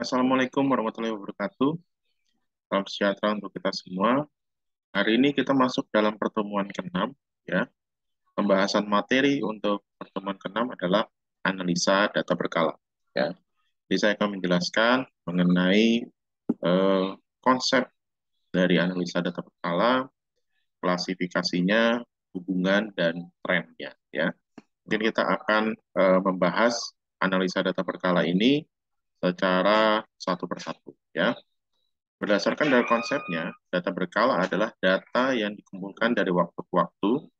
Assalamualaikum warahmatullahi wabarakatuh. Salam sejahtera untuk kita semua. Hari ini kita masuk dalam pertemuan ke-6, ya. Pembahasan materi untuk pertemuan ke-6 adalah analisa data berkala, ya. Jadi saya akan menjelaskan mengenai konsep dari analisa data berkala, klasifikasinya, hubungan dan trennya, ya. Mungkin kita akan membahas analisa data berkala ini secara satu persatu, ya. Berdasarkan dari konsepnya, data berkala adalah data yang dikumpulkan dari waktu ke waktu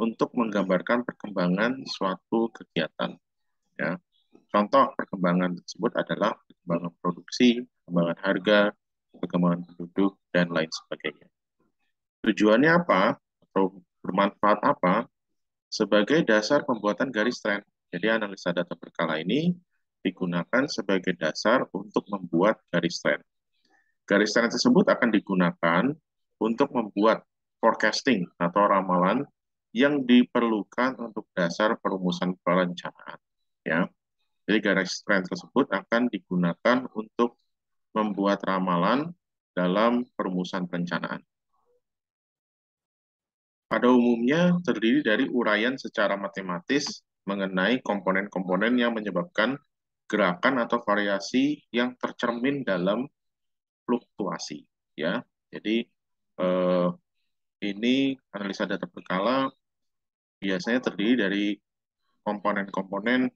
untuk menggambarkan perkembangan suatu kegiatan. Ya. Contoh perkembangan tersebut adalah perkembangan produksi, perkembangan harga, perkembangan penduduk, dan lain sebagainya. Tujuannya apa? Atau bermanfaat apa? Sebagai dasar pembuatan garis tren. Jadi analisa data berkala ini digunakan sebagai dasar untuk membuat garis tren. Garis tren tersebut akan digunakan untuk membuat forecasting atau ramalan yang diperlukan untuk dasar perumusan perencanaan. Ya, jadi garis tren tersebut akan digunakan untuk membuat ramalan dalam perumusan perencanaan. Pada umumnya terdiri dari uraian secara matematis mengenai komponen-komponen yang menyebabkan gerakan atau variasi yang tercermin dalam fluktuasi. Ya, jadi eh, ini analisa data berkala biasanya terdiri dari komponen-komponen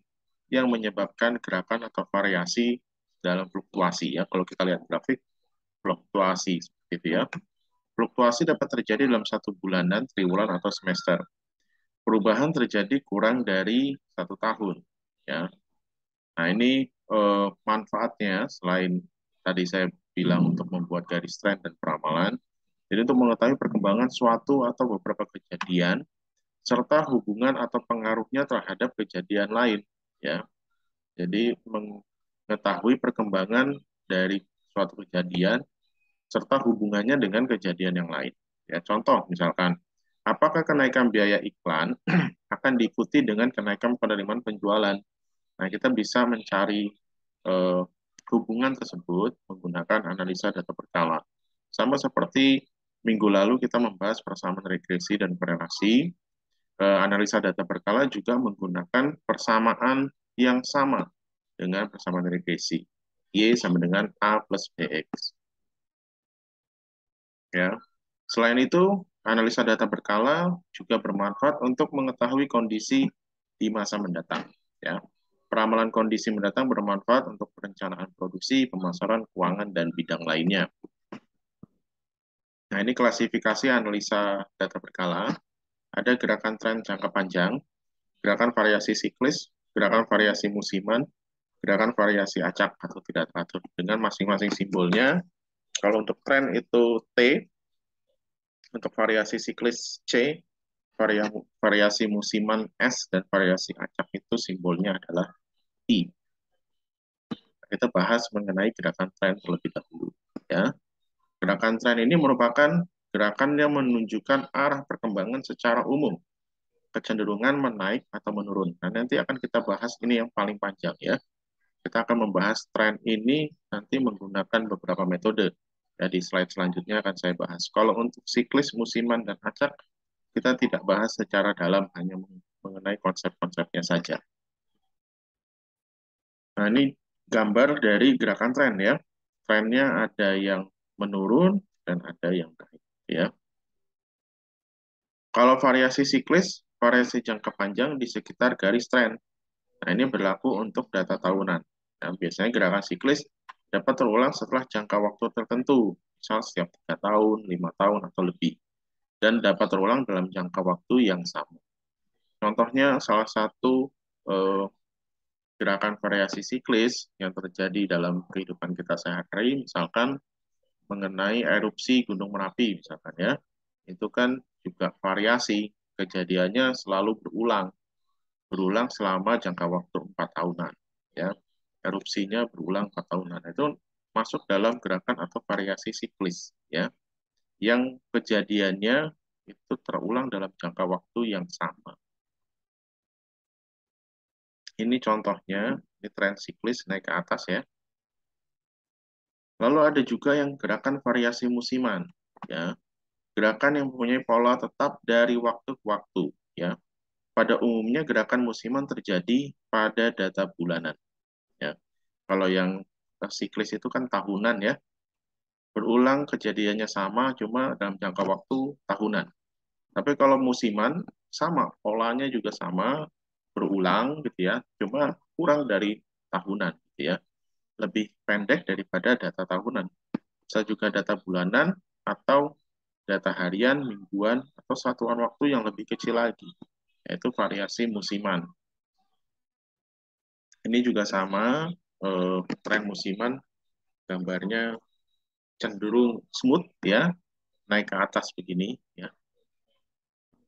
yang menyebabkan gerakan atau variasi dalam fluktuasi, ya. Kalau kita lihat grafik fluktuasi seperti itu, ya. Fluktuasi dapat terjadi dalam satu bulanan, triwulan atau semester. Perubahan terjadi kurang dari satu tahun, ya. Nah, ini manfaatnya selain tadi saya bilang untuk membuat garis tren dan peramalan. Jadi untuk mengetahui perkembangan suatu atau beberapa kejadian serta hubungan atau pengaruhnya terhadap kejadian lain, ya. Jadi mengetahui perkembangan dari suatu kejadian serta hubungannya dengan kejadian yang lain. Ya, contoh misalkan, apakah kenaikan biaya iklan akan diikuti dengan kenaikan penerimaan penjualan? Nah, kita bisa mencari eh, hubungan tersebut menggunakan analisa data berkala. Sama seperti minggu lalu kita membahas persamaan regresi dan korelasi, analisa data berkala juga menggunakan persamaan yang sama dengan persamaan regresi. Y sama dengan A plus BX. Ya. Selain itu, analisa data berkala juga bermanfaat untuk mengetahui kondisi di masa mendatang. Ya. Peramalan kondisi mendatang bermanfaat untuk perencanaan produksi, pemasaran, keuangan, dan bidang lainnya. Nah, ini klasifikasi analisa data berkala. Ada gerakan tren jangka panjang, gerakan variasi siklis, gerakan variasi musiman, gerakan variasi acak atau tidak teratur dengan masing-masing simbolnya. Kalau untuk tren itu T, untuk variasi siklis C, variasi musiman S, dan variasi acak itu simbolnya adalah I. Kita bahas mengenai gerakan tren terlebih dahulu. Ya. Gerakan tren ini merupakan gerakan yang menunjukkan arah perkembangan secara umum, kecenderungan menaik atau menurun. Nah, nanti akan kita bahas ini yang paling panjang, ya. Kita akan membahas tren ini nanti menggunakan beberapa metode. Ya, di slide selanjutnya akan saya bahas. Kalau untuk siklis, musiman, dan acak, kita tidak bahas secara dalam, hanya mengenai konsep-konsepnya saja. Nah, ini gambar dari gerakan tren, ya. Trennya ada yang menurun dan ada yang naik, ya. Kalau variasi siklis, variasi jangka panjang di sekitar garis tren. Nah, ini berlaku untuk data tahunan. Nah, biasanya gerakan siklis dapat terulang setelah jangka waktu tertentu, misal setiap 3 tahun, 5 tahun, atau lebih, dan dapat terulang dalam jangka waktu yang sama. Contohnya, salah satu eh, gerakan variasi siklis yang terjadi dalam kehidupan kita sehari-hari, misalkan mengenai erupsi Gunung Merapi, misalkan, ya, itu kan juga variasi, kejadiannya selalu berulang selama jangka waktu 4 tahunan, ya. Erupsinya berulang 4 tahunan. Itu masuk dalam gerakan atau variasi siklis, ya, yang kejadiannya itu terulang dalam jangka waktu yang sama. Ini contohnya, ini tren siklis naik ke atas, ya. Lalu ada juga yang gerakan variasi musiman, ya. Gerakan yang mempunyai pola tetap dari waktu ke waktu, ya. Pada umumnya gerakan musiman terjadi pada data bulanan, ya. Kalau yang siklis itu kan tahunan, ya. Berulang kejadiannya sama, cuma dalam jangka waktu tahunan. Tapi kalau musiman sama, polanya juga sama, berulang gitu ya, cuma kurang dari tahunan gitu ya. Lebih pendek daripada data tahunan. Bisa juga data bulanan atau data harian, mingguan, atau satuan waktu yang lebih kecil lagi, yaitu variasi musiman. Ini juga sama, tren musiman gambarnya cenderung smooth ya, naik ke atas begini ya.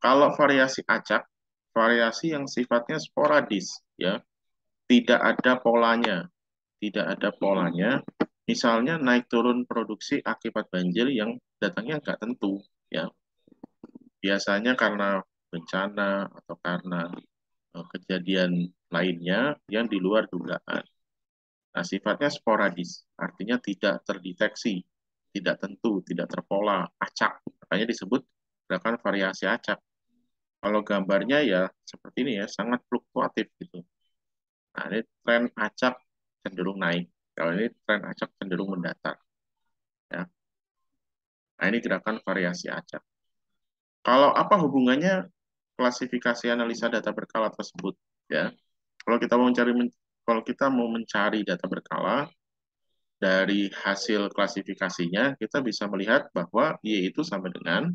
Kalau variasi acak, variasi yang sifatnya sporadis ya, tidak ada polanya, tidak ada polanya. Misalnya naik turun produksi akibat banjir yang datangnya nggak tentu ya. Biasanya karena bencana atau karena kejadian lainnya yang di luar dugaan. Nah, sifatnya sporadis, artinya tidak terdeteksi, tidak tentu, tidak terpola, acak. Makanya disebut gerakan variasi acak. Kalau gambarnya ya seperti ini ya, sangat fluktuatif gitu. Nah, ini tren acak cenderung naik. Kalau ini tren acak cenderung mendatar. Ya. Nah, ini gerakan variasi acak. Kalau apa hubungannya klasifikasi analisa data berkala tersebut? Ya, kalau kita mau mencari kalau kita mau mencari data berkala dari hasil klasifikasinya, kita bisa melihat bahwa Y itu sama dengan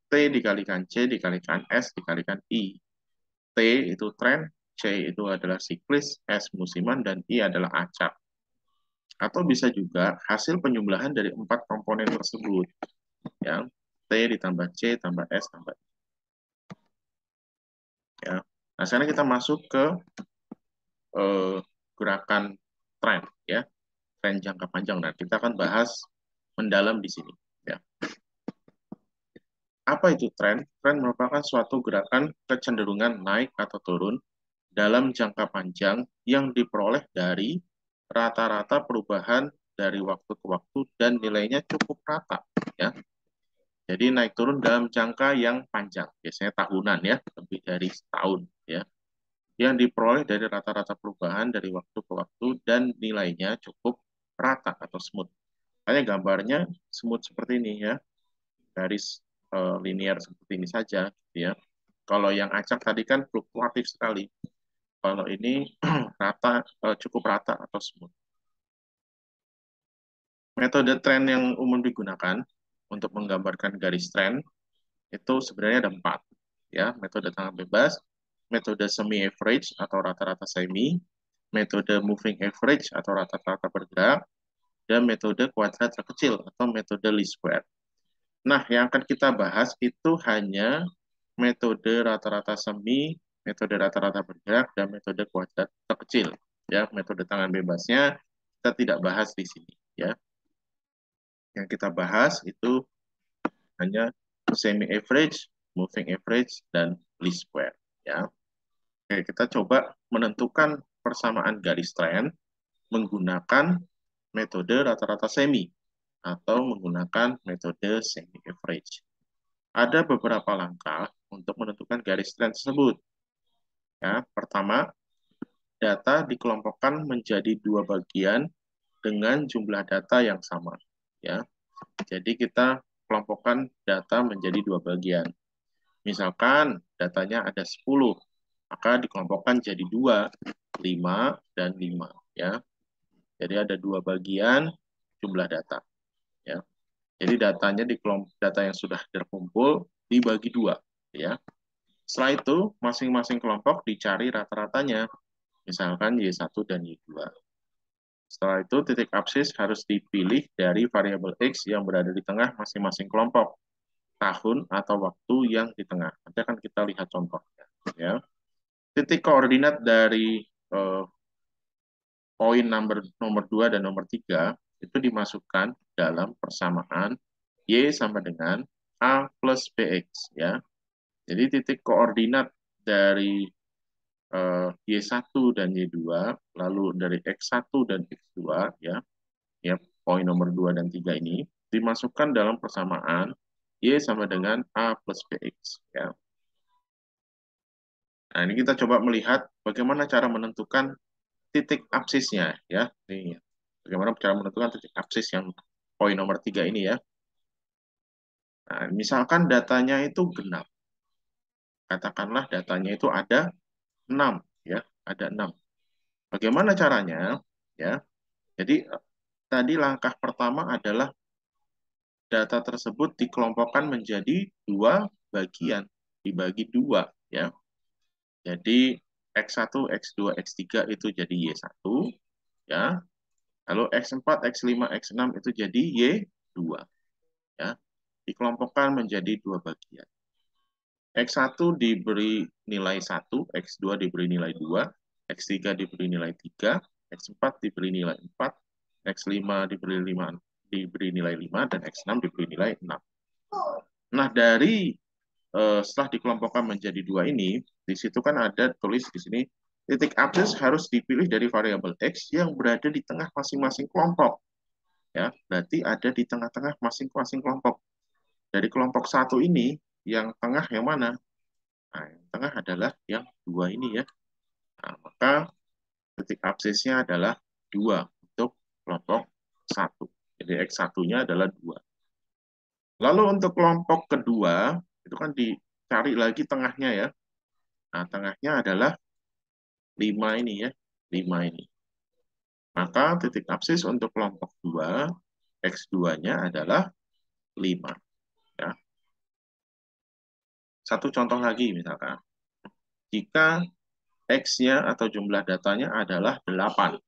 T dikalikan C dikalikan S dikalikan I. T itu tren, C itu adalah siklis, S musiman, dan I adalah acak. Atau bisa juga hasil penjumlahan dari 4 komponen tersebut. Ya. T ditambah C tambah S tambah I. Ya. Nah, sekarang kita masuk ke eh, gerakan tren. Ya. Tren jangka panjang. Nah, kita akan bahas mendalam di sini. Ya. Apa itu tren? Tren merupakan suatu gerakan kecenderungan naik atau turun dalam jangka panjang yang diperoleh dari rata-rata perubahan dari waktu ke waktu dan nilainya cukup rata. Ya. Jadi naik turun dalam jangka yang panjang, biasanya tahunan ya, lebih dari setahun ya. Yang diperoleh dari rata-rata perubahan dari waktu ke waktu dan nilainya cukup rata atau smooth. Hanya gambarnya smooth seperti ini ya, garis linear seperti ini saja gitu ya. Kalau yang acak tadi kan fluktuatif sekali. Kalau ini rata, cukup rata atau smooth. Metode tren yang umum digunakan untuk menggambarkan garis tren itu sebenarnya ada 4. Ya, metode tanggal bebas, metode semi average atau rata-rata semi, metode moving average atau rata-rata bergerak, dan metode kuadrat terkecil atau metode least square. Nah, yang akan kita bahas itu hanya metode rata-rata semi, metode rata-rata bergerak, dan metode kuadrat terkecil. Ya, metode tangan bebasnya kita tidak bahas di sini. Ya, yang kita bahas itu hanya semi average, moving average, dan least square. Ya, oke, kita coba menentukan persamaan garis tren menggunakan metode rata-rata semi atau menggunakan metode semi average. Ada beberapa langkah untuk menentukan garis tren tersebut. Ya, pertama, data dikelompokkan menjadi 2 bagian dengan jumlah data yang sama. Ya, jadi kita kelompokkan data menjadi 2 bagian. Misalkan datanya ada 10, maka dikelompokkan jadi 2, 5 dan 5. Ya, jadi ada 2 bagian jumlah data. Ya, jadi datanya data yang sudah terkumpul dibagi 2. Ya, setelah itu masing-masing kelompok dicari rata-ratanya. Misalkan Y1 dan Y2. Setelah itu, titik absis harus dipilih dari variabel X yang berada di tengah masing-masing kelompok, tahun atau waktu yang di tengah. Nanti akan kita lihat contohnya. Ya. Titik koordinat dari poin nomor 2 dan nomor 3 itu dimasukkan dalam persamaan Y sama dengan A plus BX. Ya. Jadi titik koordinat dari Y1 dan Y2, lalu dari X1 dan X2, ya, ya poin nomor 2 dan 3 ini dimasukkan dalam persamaan Y sama dengan A plus BX. Ya. Nah, ini kita coba melihat bagaimana cara menentukan titik absisnya. Ya. Ini, bagaimana cara menentukan titik absis yang poin nomor 3 ini ya. Nah, misalkan datanya itu genap. Katakanlah datanya itu ada 6. Ya, ada 6. Bagaimana caranya? Ya, jadi tadi langkah pertama adalah data tersebut dikelompokkan menjadi dua bagian, dibagi dua, ya. Jadi X1, X2, X3 itu jadi Y1, ya. Lalu X4, X5, X6 itu jadi Y2, ya. Dikelompokkan menjadi dua bagian. X1 diberi nilai 1, X2 diberi nilai 2, X3 diberi nilai 3, X4 diberi nilai 4, X5 diberi nilai 5, dan X6 diberi nilai 6. Nah, dari setelah dikelompokkan menjadi dua ini, di situ kan ada tulis di sini, titik absis harus dipilih dari variabel X yang berada di tengah masing-masing kelompok. Ya, berarti ada di tengah-tengah masing-masing kelompok. Dari kelompok satu ini, yang tengah yang mana? Nah, yang tengah adalah yang dua ini ya. Nah, maka titik absisnya adalah 2 untuk kelompok 1. Jadi X1-nya adalah 2. Lalu untuk kelompok kedua, itu kan dicari lagi tengahnya ya. Nah, tengahnya adalah 5 ini ya. 5 ini. Maka titik absis untuk kelompok 2, X2-nya adalah 5. Ya. Satu contoh lagi misalkan. Jika X-nya atau jumlah datanya adalah 8.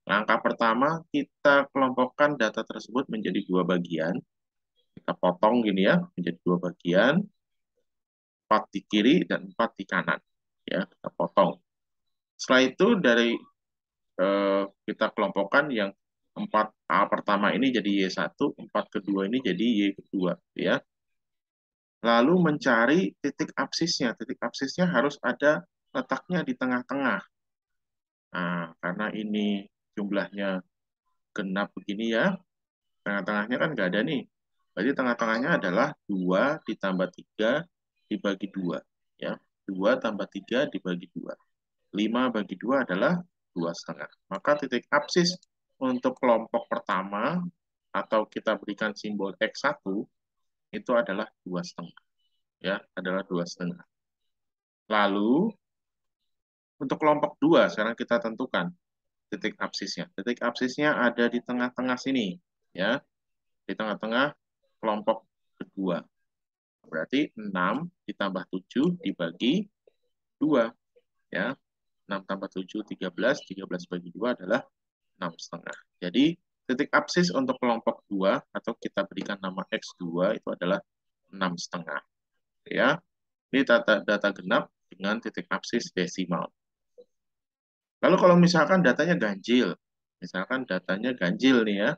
Langkah pertama, kita kelompokkan data tersebut menjadi dua bagian. Kita potong gini ya, menjadi dua bagian, 4 di kiri dan 4 di kanan. Ya, kita potong. Setelah itu dari kita kelompokkan yang 4A pertama ini jadi Y1, 4 kedua ini jadi Y kedua. Ya. Lalu mencari titik absisnya. Titik absisnya harus ada letaknya di tengah-tengah. Nah, karena ini jumlahnya genap begini ya, tengah-tengahnya kan nggak ada nih. Berarti tengah-tengahnya adalah 2 ditambah 3 dibagi 2. Ya. 2 tambah 3 dibagi 2. 5 bagi 2 adalah 2,5. Maka titik absis untuk kelompok pertama, atau kita berikan simbol X1, itu adalah 2,5. Ya, adalah 2,5. Lalu, untuk kelompok 2, sekarang kita tentukan titik absisnya. Titik absisnya ada di tengah-tengah sini. Ya, di tengah-tengah kelompok kedua. Berarti 6 ditambah 7 dibagi 2. Ya. 6 tambah 7, 13. 13 bagi 2 adalah 6,5. Jadi, titik absis untuk kelompok 2, atau kita berikan nama X2, itu adalah 6,5. Ya. Ini data genap dengan titik absis desimal. Lalu kalau misalkan datanya ganjil, misalkan datanya ganjil nih ya,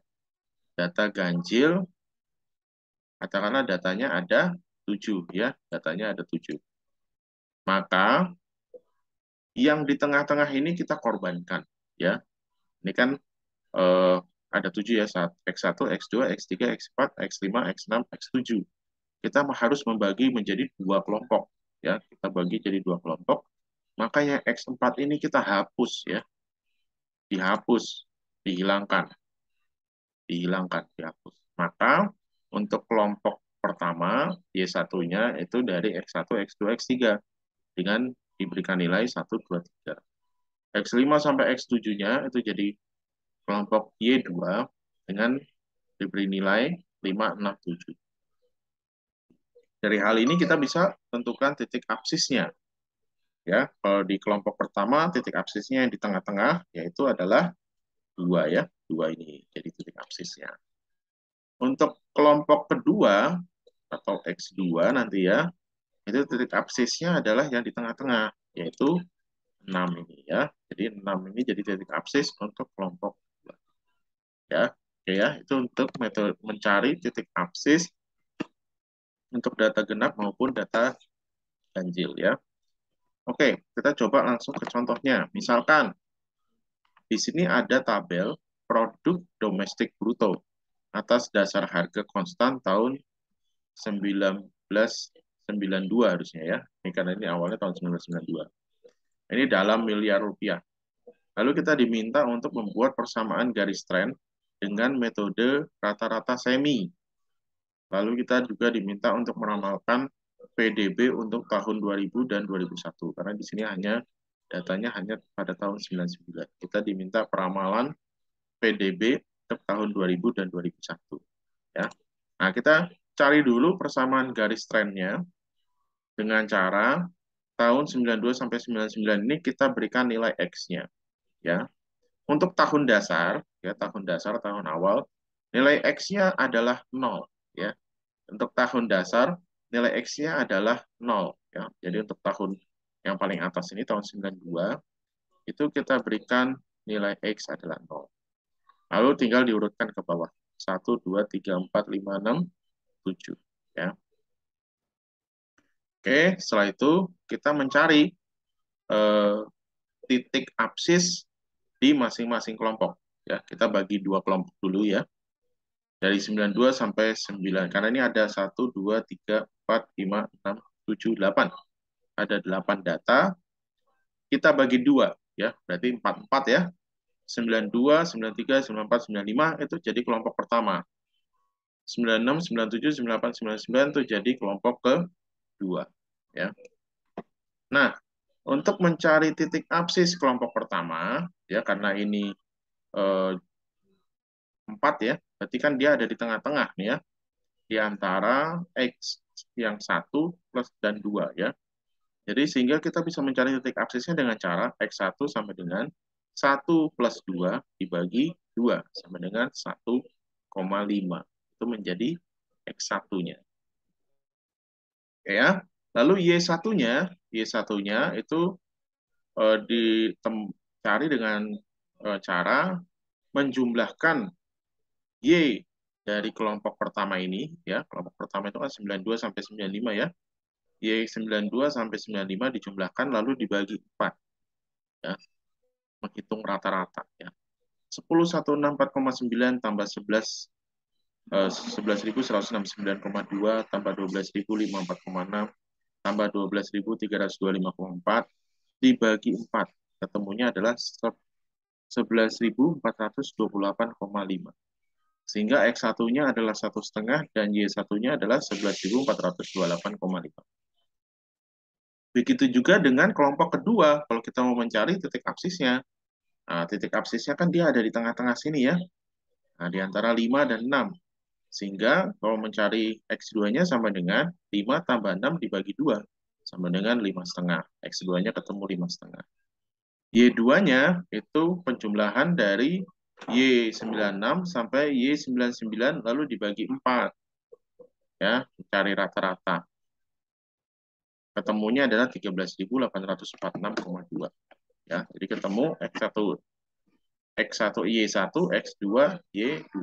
data ganjil, katakanlah datanya ada 7 ya, datanya ada 7. Maka yang di tengah-tengah ini kita korbankan ya. Ini kan ada 7 ya, X1, X2, X3, X4, X5, X6, X7. Kita harus membagi menjadi dua kelompok ya. Kita bagi jadi dua kelompok. Makanya X4 ini kita hapus ya. Dihapus, dihilangkan. Dihilangkan, dihapus. Maka untuk kelompok pertama, Y1-nya itu dari X1, X2, X3 dengan diberikan nilai 1, 2, 3. X5 sampai X7-nya itu jadi kelompok Y2 dengan diberi nilai 5, 6, 7. Dari hal ini kita bisa tentukan titik absisnya. Ya, kalau di kelompok pertama titik absisnya yang di tengah-tengah yaitu adalah 2 ya, 2 ini jadi titik absisnya. Untuk kelompok kedua atau X2 nanti ya, itu titik absisnya adalah yang di tengah-tengah yaitu 6 ini ya. Jadi 6 ini jadi titik absis untuk kelompok 2. Ya. Oke ya, itu untuk metode mencari titik absis untuk data genap maupun data ganjil ya. Oke, kita coba langsung ke contohnya. Misalkan di sini ada tabel produk domestik bruto atas dasar harga konstan tahun 1992 harusnya ya. Ini karena ini awalnya tahun 1992. Ini dalam miliar rupiah. Lalu kita diminta untuk membuat persamaan garis tren dengan metode rata-rata semi. Lalu kita juga diminta untuk meramalkan PDB untuk tahun 2000 dan 2001. Karena di sini datanya hanya pada tahun 99. Kita diminta peramalan PDB untuk tahun 2000 dan 2001. Ya. Nah, kita cari dulu persamaan garis trennya dengan cara tahun 92 sampai 99 ini kita berikan nilai X-nya. Ya. Untuk tahun dasar, ya tahun awal, nilai X-nya adalah 0. Ya. Untuk tahun dasar, nilai X-nya adalah 0. Ya. Jadi untuk tahun yang paling atas ini, tahun 92, itu kita berikan nilai X adalah 0. Lalu tinggal diurutkan ke bawah. 1, 2, 3, 4, 5, 6, 7. Ya. Oke, setelah itu kita mencari titik absis di masing-masing kelompok. Ya, kita bagi dua kelompok dulu ya. Dari 92 sampai 9. Karena ini ada 1, 2, 3, 4, 5, 6, 7, 8. Ada 8 data. Kita bagi dua ya, berarti 4 ya. 92, 93, 94, 95 itu jadi kelompok pertama. 96, 97, 98, 99 itu jadi kelompok kedua ya. Nah, untuk mencari titik absis kelompok pertama ya, karena ini 4 ya, berarti kan dia ada di tengah-tengah nih ya, di antara X yang 1 plus dan 2 ya. Jadi sehingga kita bisa mencari titik absisnya dengan cara X1 sama dengan 1 plus 2 dibagi 2 sama dengan 1,5. Itu menjadi X1-nya. Oke ya. Lalu Y1-nya itu dicari dengan cara menjumlahkan Y dari kelompok pertama ini ya. Kelompok pertama itu kan 92 sampai 95 ya. Y92 sampai 95 dijumlahkan lalu dibagi 4 ya. Menghitung rata-rata ya. 10.164,9 tambah 11.169,2 tambah 12.054,6 tambah 12.325,4 dibagi 4. Ketemunya adalah 11.428,5. Sehingga X1-nya adalah 1,5 dan Y1-nya adalah 11.428,5. Begitu juga dengan kelompok kedua, kalau kita mau mencari titik absisnya. Nah, titik absisnya kan dia ada di tengah-tengah sini ya. Nah, di antara 5 dan 6. Sehingga kalau mencari X2-nya sama dengan 5 tambah 6 dibagi 2. Sama dengan 5,5. X2-nya ketemu 5,5. Y2-nya itu penjumlahan dari Y96 sampai Y99 lalu dibagi 4. Ya, cari rata-rata. Ketemunya adalah 13.846,2. Ya, jadi ketemu X1 Y1, X2 Y2.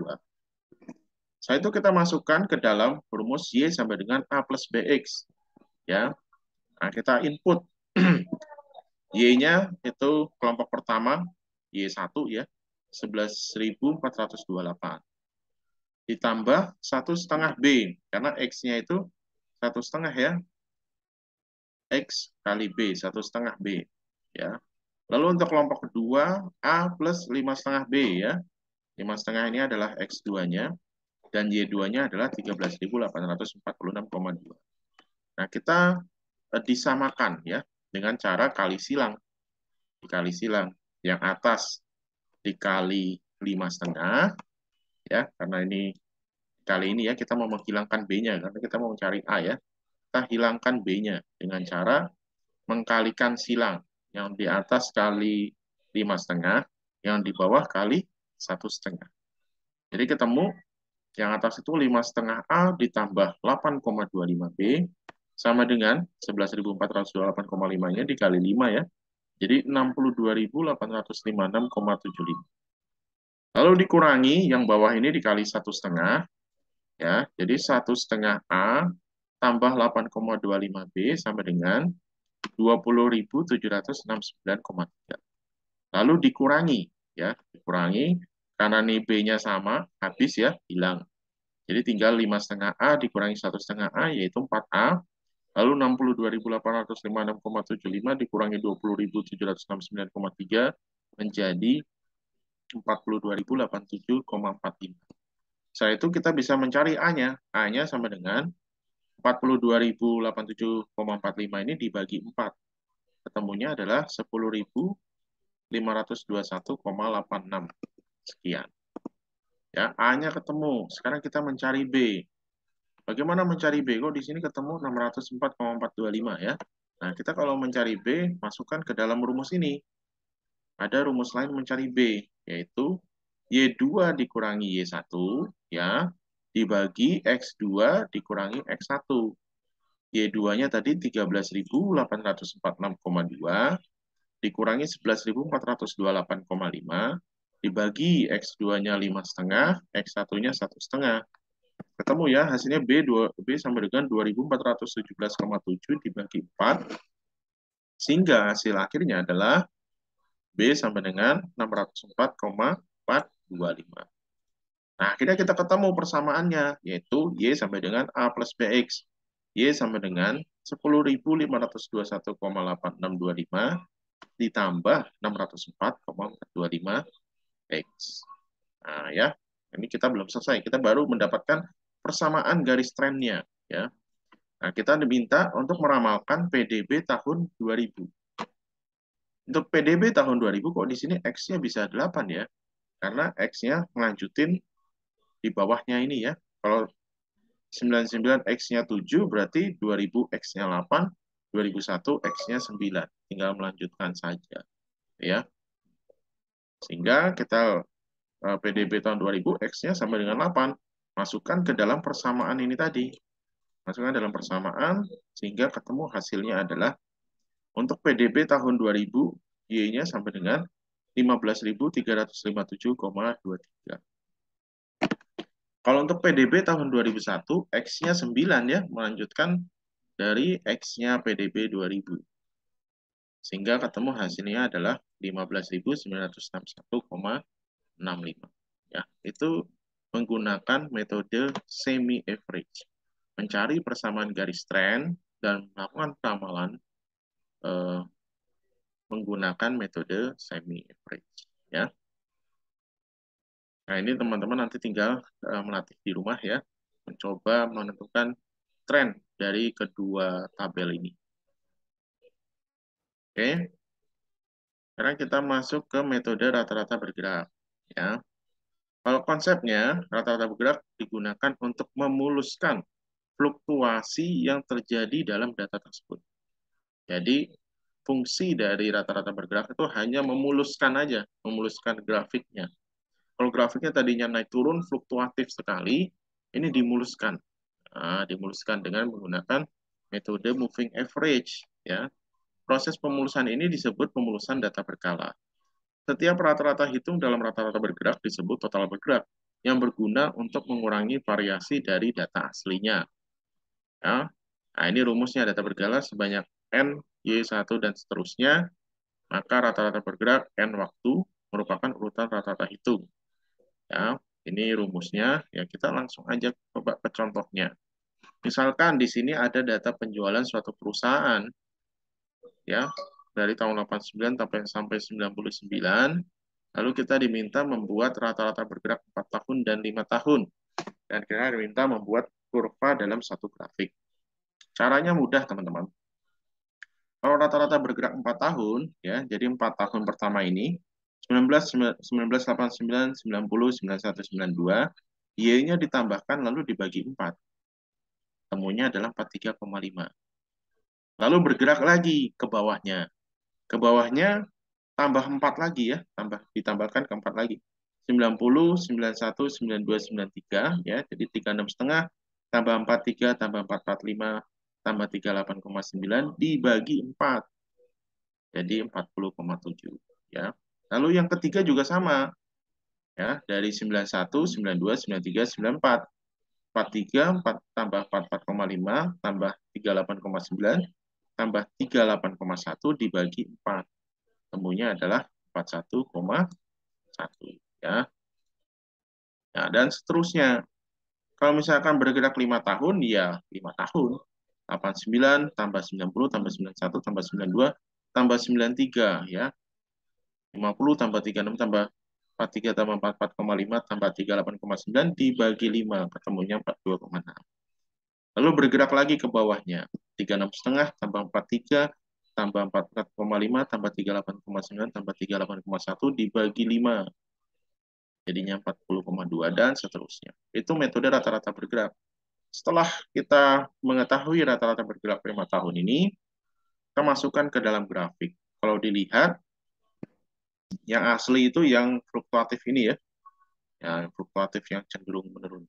Setelah itu kita masukkan ke dalam rumus Y sampai dengan A plus BX. Ya. Nah, kita input Y-nya itu kelompok pertama Y1 ya, 11.428. Ditambah 1,5 B, karena X-nya itu 1,5 ya. X kali B, 1,5 B. Ya. Lalu untuk kelompok kedua, A plus 5,5 B ya. 5,5 ini adalah X2-nya, dan Y2-nya adalah 13.846,2. Nah, kita disamakan ya dengan cara kali silang. Dikali silang. Yang atas dikali 5,5 ya, karena ini kali ini ya kita mau menghilangkan B-nya karena kita mau mencari A ya. Kita hilangkan B-nya dengan cara mengkalikan silang. Yang di atas kali 5,5, yang di bawah kali 1,5. Jadi ketemu yang atas itu 5,5A ditambah 8,25B sama dengan 11.428,5-nya dikali 5 ya. Jadi 62.856,75. Lalu dikurangi yang bawah ini dikali 1,5 ya. Jadi 1,5A tambah 8,25B sama dengan 20.769,3. Lalu dikurangi ya, dikurangi Karena nih B-nya sama, habis ya, hilang. Jadi tinggal 5,5A dikurangi 1,5A, yaitu 4A. Lalu 62.856,75 dikurangi 20.769,3 menjadi 42.087,45. Setelah itu kita bisa mencari A-nya. A-nya sama dengan 42.087,45 ini dibagi 4. Ketemunya adalah 10.521,86. Sekian. Ya, A-nya ketemu. Sekarang kita mencari B. Bagaimana mencari B? Kok di sini ketemu 604,425 ya. Nah, kita kalau mencari B, masukkan ke dalam rumus ini. Ada rumus lain mencari B, yaitu Y2 dikurangi Y1, ya, dibagi X2 dikurangi X1. Y2-nya tadi 13.846,2, dikurangi 11.428,5, dibagi X2-nya 5,5, X1-nya 1,5. Ketemu ya, hasilnya B sampai dengan 2.417,7 dibagi 4, sehingga hasil akhirnya adalah B sampai dengan 604,425. Nah, akhirnya kita ketemu persamaannya, yaitu Y sampai dengan A plus BX. Y sampai dengan 10.521,8625 ditambah 604,425 X. Nah, ya, ini kita belum selesai. Kita baru mendapatkan persamaan garis trennya. Ya. Nah, kita diminta untuk meramalkan PDB tahun 2000. Untuk PDB tahun 2000 kok di sini X-nya bisa 8 ya? Karena X-nya melanjutin di bawahnya ini ya. Kalau 99 X-nya 7 berarti 2000 X-nya 8, 2001 X-nya 9. Tinggal melanjutkan saja ya. Sehingga kita PDB tahun 2000 X-nya sama dengan 8. Masukkan ke dalam persamaan ini tadi. Masukkan dalam persamaan sehingga ketemu hasilnya adalah untuk PDB tahun 2000 Y-nya sampai dengan 15.357,23. Kalau untuk PDB tahun 2001, X-nya 9 ya, melanjutkan dari X-nya PDB 2000. Sehingga ketemu hasilnya adalah 15.961,65. Ya, itu menggunakan metode semi average. Mencari persamaan garis tren dan melakukan ramalan menggunakan metode semi average ya. Nah, ini teman-teman nanti tinggal melatih di rumah ya, mencoba menentukan tren dari kedua tabel ini. Oke. Sekarang kita masuk ke metode rata-rata bergerak ya. Kalau konsepnya rata-rata bergerak digunakan untuk memuluskan fluktuasi yang terjadi dalam data tersebut. Jadi fungsi dari rata-rata bergerak itu hanya memuluskan aja, memuluskan grafiknya. Kalau grafiknya tadinya naik turun fluktuatif sekali, ini dimuluskan. Nah, dimuluskan dengan menggunakan metode moving average ya. Proses pemulusan ini disebut pemulusan data berkala. Setiap rata-rata hitung dalam rata-rata bergerak disebut total bergerak yang berguna untuk mengurangi variasi dari data aslinya. Ya. Nah, ini rumusnya data berkala sebanyak N, Y1, dan seterusnya. Maka rata-rata bergerak N waktu merupakan urutan rata-rata hitung. Ya, ini rumusnya. Ya, kita langsung aja coba ke contohnya. Misalkan di sini ada data penjualan suatu perusahaan ya dari tahun 89 sampai 99. Lalu kita diminta membuat rata-rata bergerak 4 tahun dan 5 tahun. Dan kita diminta membuat kurva dalam satu grafik. Caranya mudah, teman-teman. Kalau rata-rata bergerak 4 tahun, ya, jadi 4 tahun pertama ini, 1989, 90, 91, 92, Y-nya ditambahkan lalu dibagi 4. Temunya adalah 43,5. Lalu bergerak lagi ke bawahnya. Ke bawahnya tambah 4 lagi ya, ditambahkan ke 4 lagi. 90, 91, 92, 93 ya, jadi 36,5 tambah 43 tambah 445 tambah 38,9 dibagi 4. Jadi 40,7 ya. Lalu yang ketiga juga sama ya, dari 91, 92, 93, 94. 43 4 tambah 44,5 tambah 38,9 tambah 38,1 dibagi 4. Temunya adalah 41,1 ya. Nah, dan seterusnya. Kalau misalkan bergerak 5 tahun, ya 5 tahun. 89 tambah 90 tambah 91 tambah 92 tambah 93 ya. 50 tambah 36 tambah 43 tambah 44,5 tambah 38,9 dibagi 5 ketemunya 42,6. Lalu bergerak lagi ke bawahnya. 36,5 tambah 43 tambah 44,5 tambah 38,9 tambah 38,1 dibagi 5 jadinya 40,2 dan seterusnya. Itu metode rata-rata bergerak. Setelah kita mengetahui rata-rata bergerak 5 tahun ini, kita masukkan ke dalam grafik. Kalau dilihat, yang asli itu yang fluktuatif ini ya, yang fluktuatif yang cenderung menurun.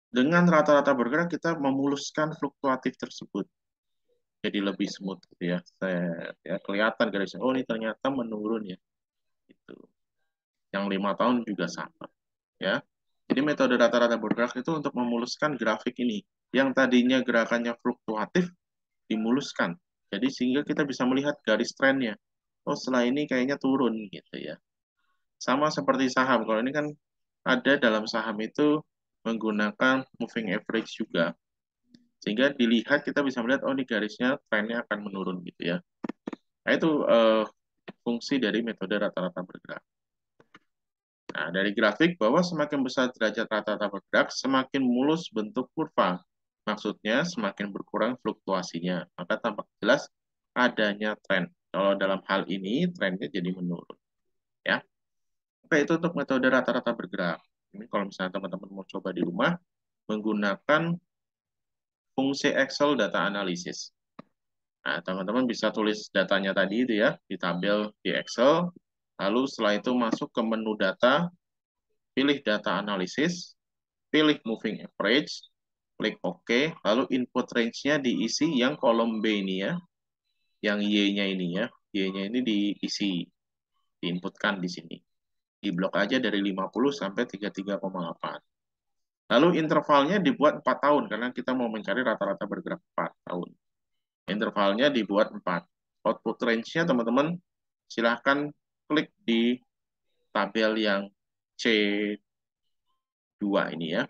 Dengan rata-rata bergerak, kita memuluskan fluktuatif tersebut. Jadi lebih smooth gitu ya. Ya kelihatan garisnya, oh ini ternyata menurun ya. Gitu. Yang 5 tahun juga sama. Ya. Jadi metode rata-rata bergerak itu untuk memuluskan grafik ini. Yang tadinya gerakannya fluktuatif, dimuluskan. Jadi sehingga kita bisa melihat garis trennya. Oh, setelah ini kayaknya turun gitu ya. Sama seperti saham. Kalau ini kan ada dalam saham itu menggunakan moving average juga. Sehingga dilihat kita bisa melihat oh ini garisnya trennya akan menurun gitu ya. Nah, itu fungsi dari metode rata-rata bergerak. Nah, dari grafik bahwa semakin besar derajat rata-rata bergerak, semakin mulus bentuk kurva. Maksudnya semakin berkurang fluktuasinya. Maka tampak jelas adanya tren. Kalau dalam hal ini trennya jadi menurun. Ya. Oke, itu untuk metode rata-rata bergerak. Ini kalau misalnya teman-teman mau coba di rumah menggunakan fungsi Excel data analisis. Nah, teman-teman bisa tulis datanya tadi itu ya di tabel di Excel. Lalu setelah itu masuk ke menu data, pilih data analisis, pilih moving average, klik OK, lalu input range-nya diisi yang kolom B ini ya, yang Y-nya ini ya, Y-nya ini diisi, diinputkan di sini. Di blok aja dari 50 sampai 33,8. Lalu intervalnya dibuat 4 tahun, karena kita mau mencari rata-rata bergerak 4 tahun. Intervalnya dibuat 4. Output range-nya teman-teman silahkan klik di tabel yang C2 ini ya.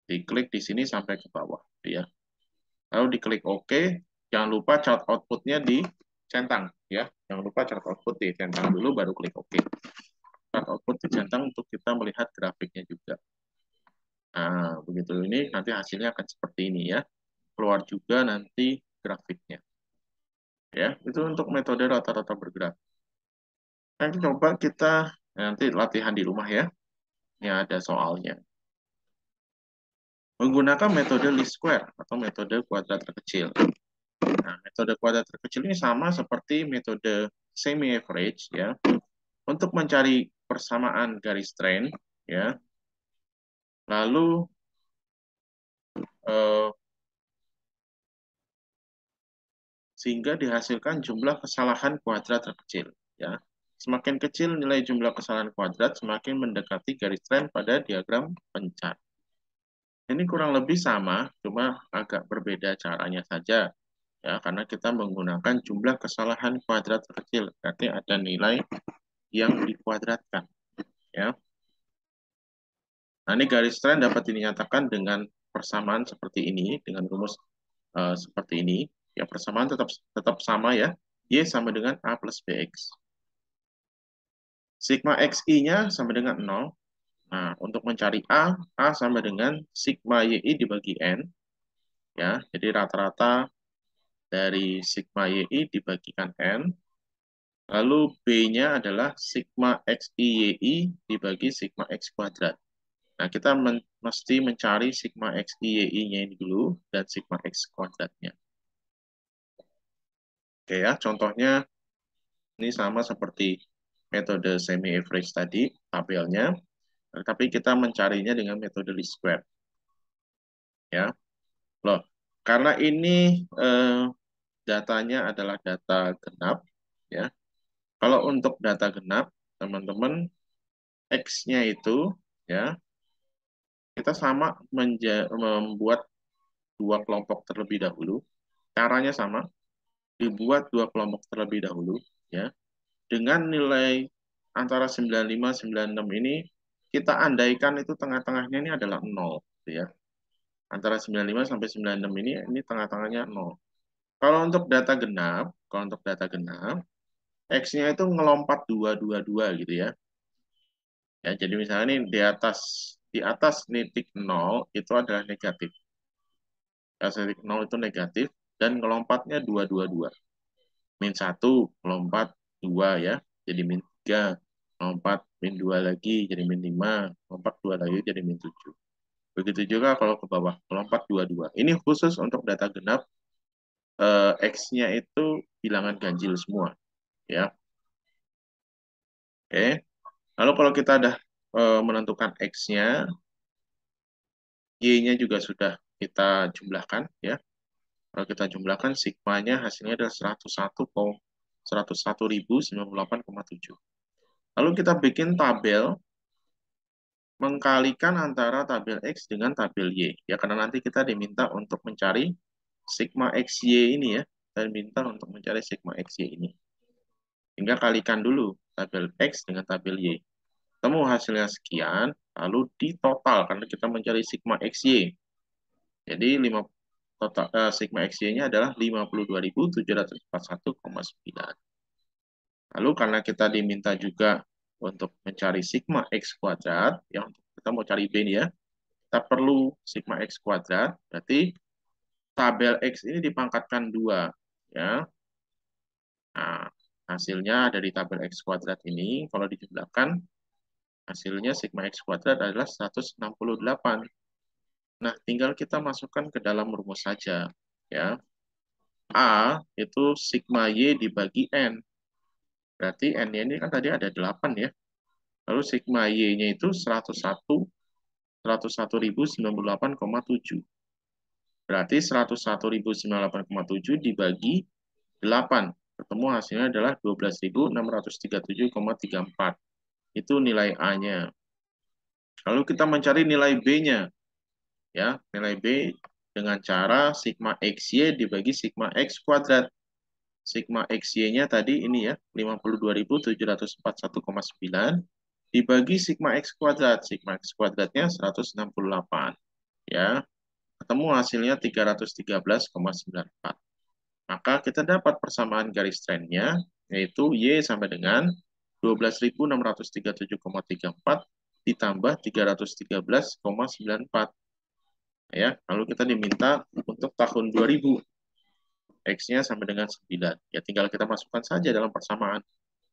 Diklik di sini sampai ke bawah ya. Lalu diklik OK, jangan lupa chart output-nya dicentang ya. Jangan lupa chart output dicentang dulu baru klik OK. Chart output dicentang untuk kita melihat grafiknya juga. Nah, begitu ini nanti hasilnya akan seperti ini ya. Keluar juga nanti grafiknya. Ya, itu untuk metode rata-rata bergerak. Nanti coba kita nanti latihan di rumah ya. Ini ada soalnya. Menggunakan metode least square atau metode kuadrat terkecil. Nah, metode kuadrat terkecil ini sama seperti metode semi average ya. Untuk mencari persamaan garis tren ya. Lalu sehingga dihasilkan jumlah kesalahan kuadrat terkecil ya. Semakin kecil nilai jumlah kesalahan kuadrat, semakin mendekati garis tren pada diagram pencar. Ini kurang lebih sama, cuma agak berbeda caranya saja ya, karena kita menggunakan jumlah kesalahan kuadrat terkecil, berarti ada nilai yang dikuadratkan ya. Nah, ini garis tren dapat dinyatakan dengan persamaan seperti ini, dengan rumus seperti ini. Ya, persamaan tetap sama ya. Y sama dengan A plus BX. Sigma XI-nya sama dengan 0. Nah, untuk mencari A sama dengan sigma YI dibagi N. Ya, jadi rata-rata dari sigma YI dibagikan N. Lalu B-nya adalah sigma XI YI dibagi sigma X kuadrat. Nah, kita mesti mencari sigma XI YI-nya ini dulu dan sigma X kuadratnya. Oke ya, contohnya ini sama seperti metode semi average tadi, tabelnya. Tapi kita mencarinya dengan metode least square. Ya, loh, karena ini datanya adalah data genap, ya. Kalau untuk data genap, teman-teman X-nya itu, ya, kita sama membuat dua kelompok terlebih dahulu. Caranya sama, dibuat dua kelompok terlebih dahulu, ya, dengan nilai antara 95 96 ini kita andaikan itu tengah-tengahnya ini adalah 0, gitu ya. Antara 95 sampai 96 ini tengah-tengahnya 0. Kalau untuk data genap, X-nya itu ngelompat 222 gitu ya. Ya, jadi misalnya ini di atas titik 0 itu adalah negatif. Di atas titik 0 itu negatif dan ngelompatnya 222. Min 1 melompat 2 ya, jadi min 3, melompat min 2 lagi jadi min 5, melompat 2 lagi jadi min 7. Begitu juga kalau ke bawah, melompat 22. Ini khusus untuk data genap, X-nya itu bilangan ganjil semua ya. Oke. Lalu kalau kita ada menentukan X-nya, Y-nya juga sudah kita jumlahkan ya. Kalau kita jumlahkan sigmanya hasilnya adalah 101.098,7. Lalu kita bikin tabel mengkalikan antara tabel X dengan tabel Y. Ya, karena nanti kita diminta untuk mencari sigma XY ini ya. Dan minta untuk mencari sigma XY ini. Hingga kalikan dulu tabel X dengan tabel Y. Temu hasilnya sekian, lalu ditotal karena kita mencari sigma XY. Jadi sigma XY-nya adalah 52.741,9. Lalu karena kita diminta juga untuk mencari sigma X kuadrat, yang kita mau cari B nih ya, kita perlu sigma X kuadrat, berarti tabel X ini dipangkatkan 2. Ya. Nah, hasilnya dari tabel X kuadrat ini, kalau dijumlahkan, hasilnya sigma X kuadrat adalah 168. Nah, tinggal kita masukkan ke dalam rumus saja. Ya. A itu sigma Y dibagi N. Berarti N ini kan tadi ada 8 ya. Lalu sigma Y-nya itu 101.098,7. Berarti 101.098,7 dibagi 8. Ketemu hasilnya adalah 12.637,34. Itu nilai A-nya. Lalu kita mencari nilai B-nya. Ya, nilai B dengan cara sigma XY dibagi sigma X kuadrat. Sigma XY-nya tadi ini ya, 52.741,9 dibagi sigma X kuadrat. Sigma X kuadratnya 168. Ya, ketemu hasilnya 313,94. Maka kita dapat persamaan garis trennya, yaitu Y sama dengan 12.637,34 ditambah 313,94. Ya, lalu kita diminta untuk tahun 2000. X-nya sama dengan 9. Ya, tinggal kita masukkan saja dalam persamaan.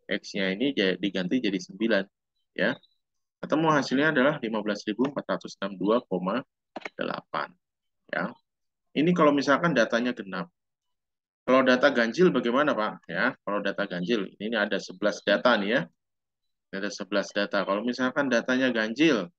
X-nya ini diganti jadi 9. Ya, ketemu hasilnya adalah 15.462,8. Ya, ini kalau misalkan datanya genap. Kalau data ganjil bagaimana, Pak? Ya, kalau data ganjil, ini ada 11 data nih ya. Ada 11 data. Kalau misalkan datanya ganjil,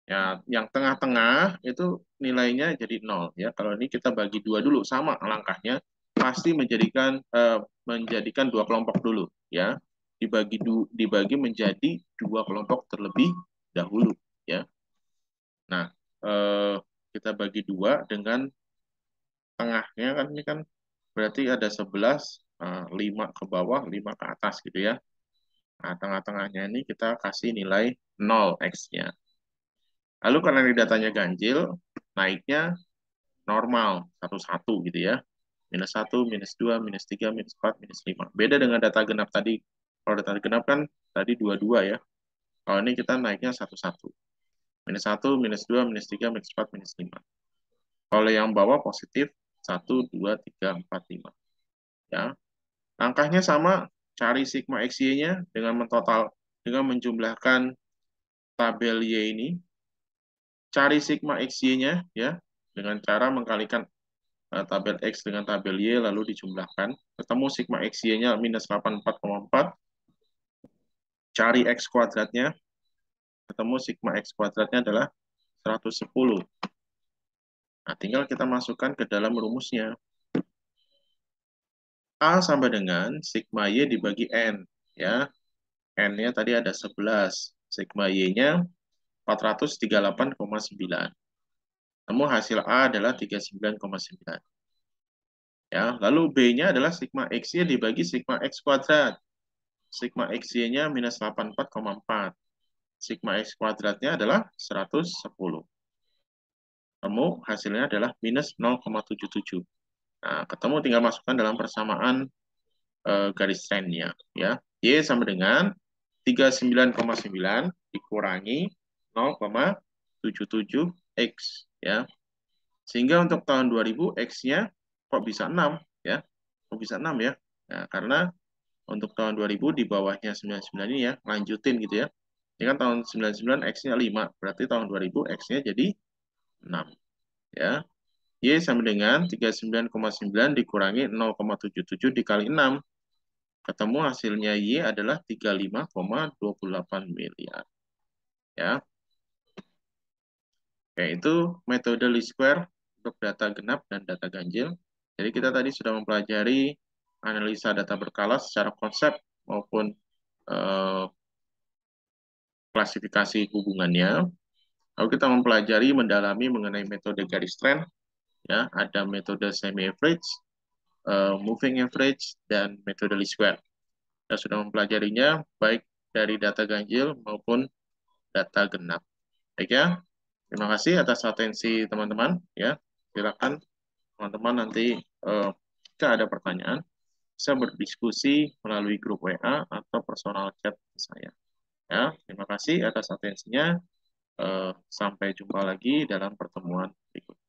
ya yang tengah-tengah itu nilainya jadi 0 ya. Kalau ini kita bagi 2 dulu, sama langkahnya, pasti menjadikan 2 kelompok dulu ya. Dibagi menjadi 2 kelompok terlebih dahulu ya. Nah, kita bagi 2 dengan tengahnya kan ini kan berarti ada 11, 5 ke bawah, 5 ke atas gitu ya. Nah, tengah-tengahnya ini kita kasih nilai 0 X-nya. Lalu karena ini datanya ganjil, naiknya normal, 1-1 gitu ya. -1, -2, -3, -4, -5. Beda dengan data genap tadi. Kalau data genap kan tadi 22 ya. Kalau ini kita naiknya 1-1. -1, -2, -3, -4, -5. Kalau yang bawah positif 1, 2, 3, 4, 5. Ya. Langkahnya sama, cari sigma XY-nya dengan menjumlahkan tabel Y ini, cari sigma XY-nya ya dengan cara mengkalikan tabel X dengan tabel Y lalu dijumlahkan. Ketemu sigma XY-nya -84,4. Cari X kuadratnya. Ketemu sigma X kuadratnya adalah 110. Nah, tinggal kita masukkan ke dalam rumusnya. A sama dengan sigma Y dibagi N. Ya, N-nya tadi ada 11. Sigma Y-nya 438,9. Temu hasil A adalah 39,9. Ya, lalu B-nya adalah sigma X-nya dibagi sigma X kuadrat. sigma XY-nya minus 84,4. Sigma X kuadratnya adalah 110. Ketemu hasilnya adalah minus 0,77. Nah, ketemu tinggal masukkan dalam persamaan garis trennya. Ya. Y sama dengan 39,9 dikurangi 0,77 X. Ya. Sehingga untuk tahun 2000 X-nya kok bisa 6 ya? Kok bisa 6 ya? Nah, karena untuk tahun 2000 di bawahnya 99 ini ya, lanjutin gitu ya. Ini kan tahun 99 X-nya 5, berarti tahun 2000 X-nya jadi 6 ya. Y sama dengan 39,9 dikurangi 0,77 dikali 6. Ketemu hasilnya Y adalah 35,28 miliar. Ya. Oke, itu metode least square untuk data genap dan data ganjil. Jadi kita tadi sudah mempelajari analisa data berkala secara konsep maupun eh, klasifikasi hubungannya. Lalu kita mempelajari mendalami mengenai metode garis tren, ya, ada metode semi average, moving average, dan metode least square. Kita sudah mempelajarinya baik dari data ganjil maupun data genap. Baik ya, terima kasih atas atensi teman-teman. Ya, silakan teman-teman nanti jika ada pertanyaan bisa berdiskusi melalui grup WA atau personal chat saya. Ya, terima kasih atas atensinya. Sampai jumpa lagi dalam pertemuan berikutnya.